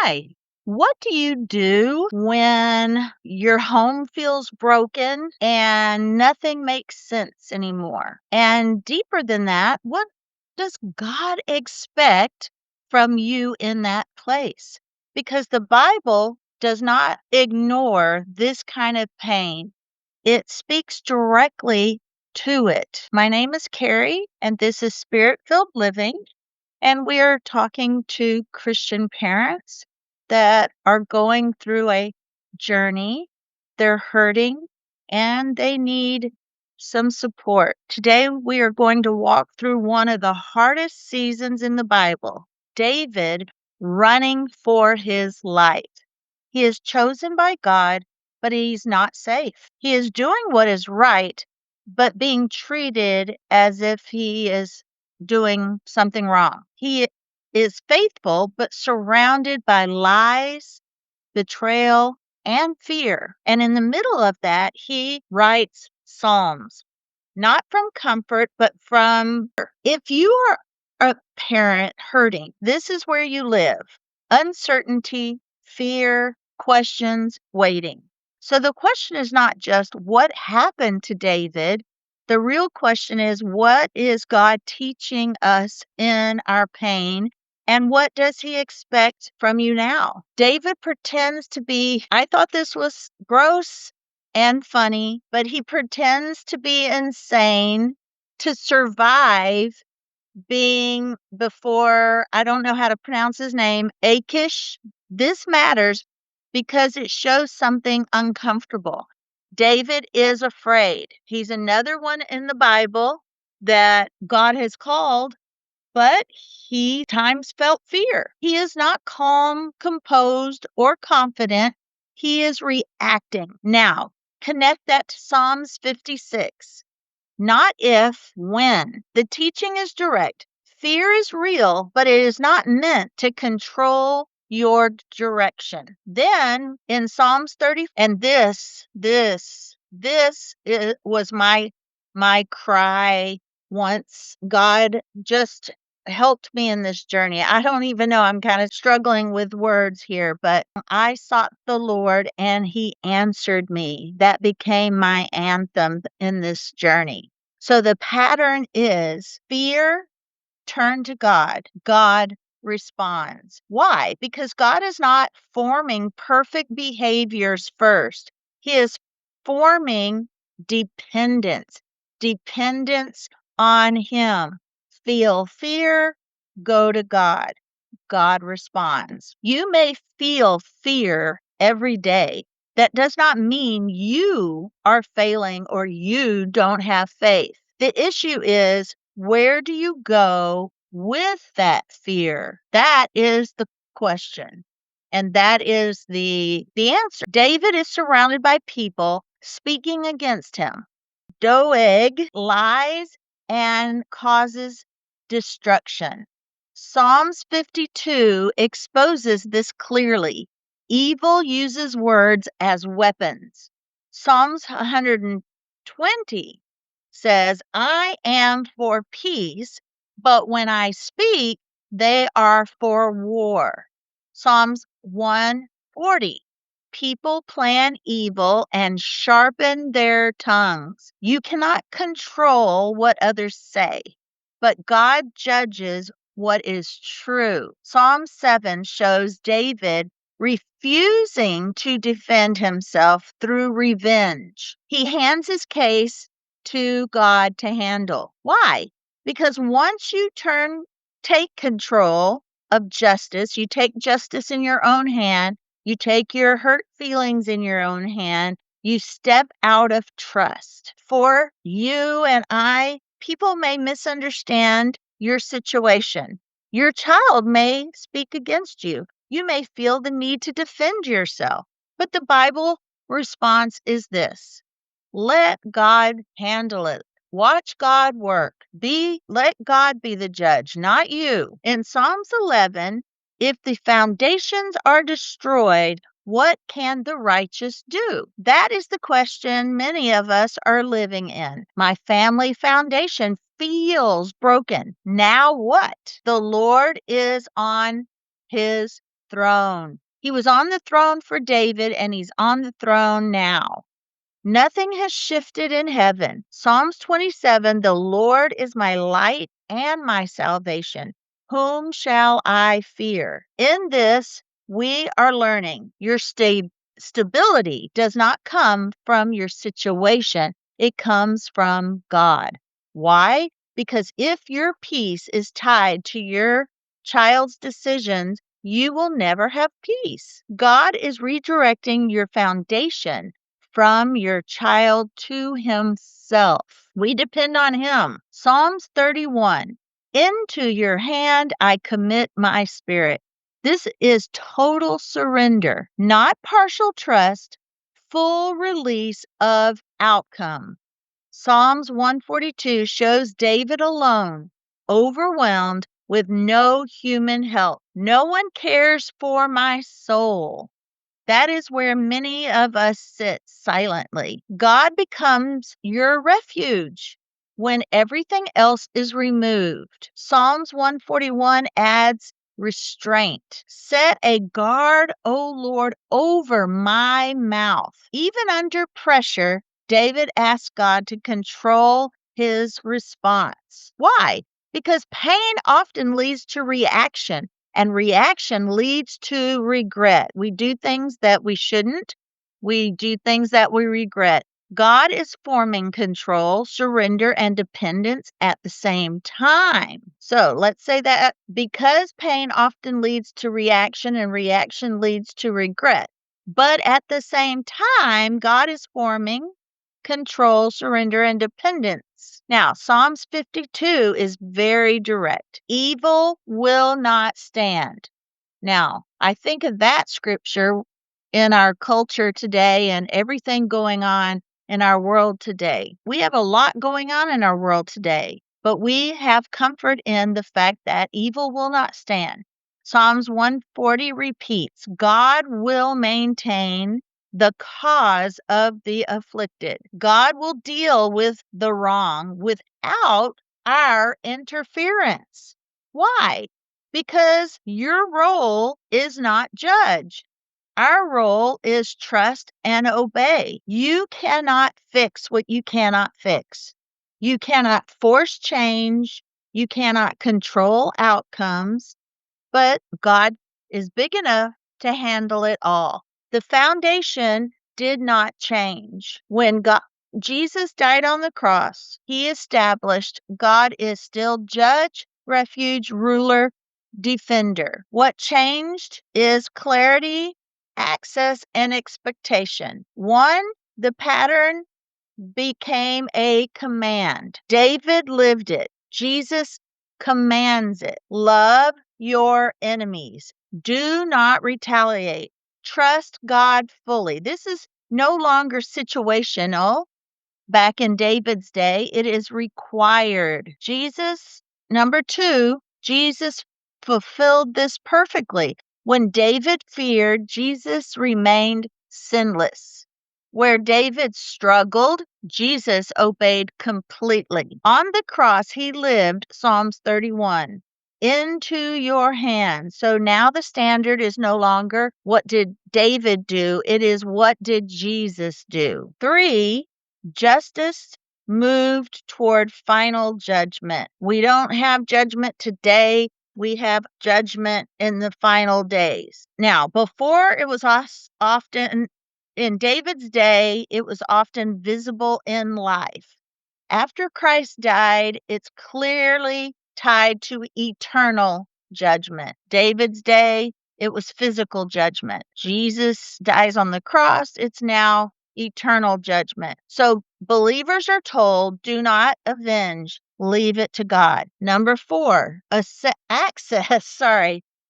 Hi. What do you do when your home feels broken and nothing makes sense anymore? And deeper than that, what does God expect from you in that place? Because the Bible does not ignore this kind of pain, it speaks directly to it. My name is Carrie, and this is Spirit Filled Living. And we're talking to Christian parents that are going through a journey. They're hurting and they need some support. Today, we are going to walk through one of the hardest seasons in the Bible, David running for his life. He is chosen by God, but he's not safe. He is doing what is right, but being treated as if he is doing something wrong. He is faithful, but surrounded by lies, betrayal, and fear. And in the middle of that, he writes Psalms, not from comfort, but from if you are a parent hurting, this is where you live: uncertainty, fear, questions, waiting. So the question is not just what happened to David. The real question is, what is God teaching us in our pain? And what does he expect from you now? David pretends to be, I thought this was gross and funny, but he pretends to be insane to survive being before, I don't know how to pronounce his name, Achish. This matters because it shows something uncomfortable. David is afraid. He's another one in the Bible that God has called, but he times felt fear. He is not calm, composed, or confident. He is reacting. Now, connect that to Psalms 56. Not if, when. The teaching is direct. Fear is real, but it is not meant to control your direction. Then in Psalms 30, and was my cry once. God just helped me in this journey. I don't even know. I'm kind of struggling with words here, but I sought the Lord and he answered me. That became my anthem in this journey. So the pattern is fear, turn to God. God responds. Why? Because God is not forming perfect behaviors first. He is forming dependence, dependence on him. Feel fear, go to God. God responds. You may feel fear every day. That does not mean you are failing or you don't have faith. The issue is, where do you go with that fear? That is the question. And that is the answer. David is surrounded by people speaking against him. Doeg lies and causes destruction. Psalms 52 exposes this clearly. Evil uses words as weapons. Psalms 120 says, I am for peace, but when I speak, they are for war. Psalms 140. People plan evil and sharpen their tongues. You cannot control what others say, but God judges what is true. Psalm 7 shows David refusing to defend himself through revenge. He hands his case to God to handle. Why? Because once you take control of justice, you take justice in your own hand, you take your hurt feelings in your own hand, you step out of trust. For you and I, people may misunderstand your situation. Your child may speak against you. You may feel the need to defend yourself. But the Bible response is this: let God handle it. Watch God work. Let God be the judge, not you. In Psalms 11, if the foundations are destroyed, what can the righteous do? That is the question many of us are living in. My family foundation feels broken. Now what? The Lord is on his throne. He was on the throne for David, and he's on the throne now. Nothing has shifted in heaven. Psalms 27, the Lord is my light and my salvation. Whom shall I fear? In this, we are learning your stability does not come from your situation. It comes from God. Why? Because if your peace is tied to your child's decisions, you will never have peace. God is redirecting your foundation from your child to himself. We depend on him. Psalms 31. Into your hand I commit my spirit. This is total surrender, not partial trust, full release of outcome. Psalms 142 shows David alone, overwhelmed with no human help. No one cares for my soul. That is where many of us sit silently. God becomes your refuge when everything else is removed. Psalms 141 adds restraint. Set a guard, O Lord, over my mouth. Even under pressure, David asked God to control his response. Why? Because pain often leads to reaction, and reaction leads to regret. We do things that we shouldn't. We do things that we regret. God is forming control, surrender, and dependence at the same time. So let's say that because pain often leads to reaction and reaction leads to regret. But at the same time, God is forming control, surrender, and dependence. Now, Psalms 52 is very direct. Evil will not stand. Now, I think of that scripture in our culture today and everything going on in our world today. We have a lot going on in our world today, but we have comfort in the fact that evil will not stand. Psalms 140 repeats, God will maintain the cause of the afflicted. God will deal with the wrong without our interference. Why? Because your role is not judge. Our role is trust and obey. You cannot fix what you cannot fix. You cannot force change. You cannot control outcomes, but God is big enough to handle it all. The foundation did not change. When Jesus died on the cross, he established God is still judge, refuge, ruler, defender. What changed is clarity, access, and expectation. One, the pattern became a command. David lived it. Jesus commands it. Love your enemies. Do not retaliate. Trust God fully. This is no longer situational. Back in David's day, it is required. Number two, Jesus fulfilled this perfectly. When David feared, Jesus remained sinless. Where David struggled, Jesus obeyed completely. On the cross, he lived Psalms 31. Into your hands. So now the standard is no longer what did David do? It is what did Jesus do? 3, justice moved toward final judgment. We don't have judgment today. We have judgment in the final days. Now, before it was often, in David's day, it was often visible in life. After Christ died, it's clearly tied to eternal judgment. David's day, it was physical judgment. Jesus dies on the cross, it's now eternal judgment. So believers are told, do not avenge, leave it to God. Number 4, access,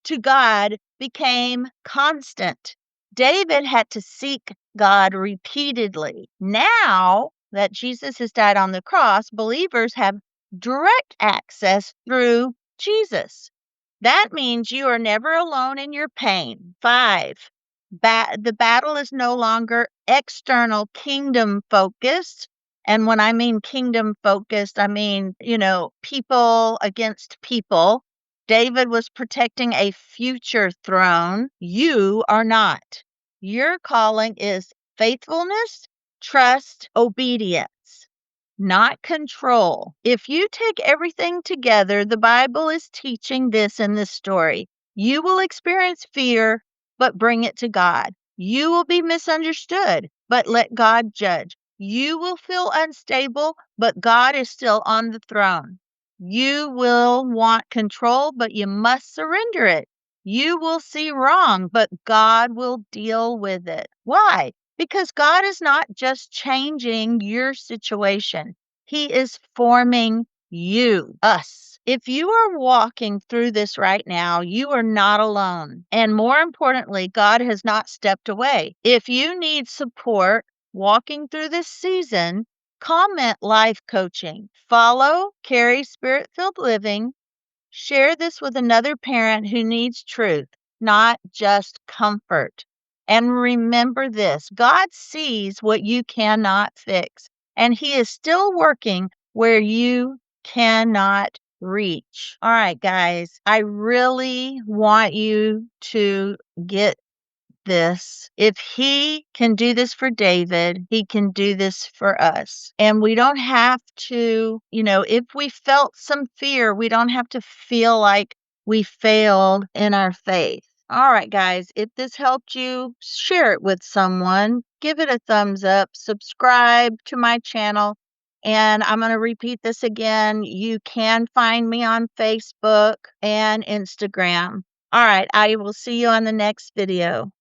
to God became constant. David had to seek God repeatedly. Now that Jesus has died on the cross, believers have direct access through Jesus. That means you are never alone in your pain. 5, the battle is no longer external kingdom focused. And when I mean kingdom focused, I mean, people against people. David was protecting a future throne. You are not. Your calling is faithfulness, trust, obedience, not control. If you take everything together, the Bible is teaching this in this story. You will experience fear, but bring it to God. You will be misunderstood, but let God judge. You will feel unstable, but God is still on the throne. You will want control, but you must surrender it. You will see wrong, but God will deal with it. Why? Because God is not just changing your situation. He is forming you, us. If you are walking through this right now, you are not alone. And more importantly, God has not stepped away. If you need support walking through this season, comment life coaching. Follow Carrie Spirit Filled Living. Share this with another parent who needs truth, not just comfort. And remember this, God sees what you cannot fix, and He is still working where you cannot reach. All right, guys, I really want you to get this. If he can do this for David, he can do this for us. And we don't have to, if we felt some fear, we don't have to feel like we failed in our faith. All right, guys, if this helped you, share it with someone, give it a thumbs up, subscribe to my channel. And I'm going to repeat this again. You can find me on Facebook and Instagram. All right, I will see you on the next video.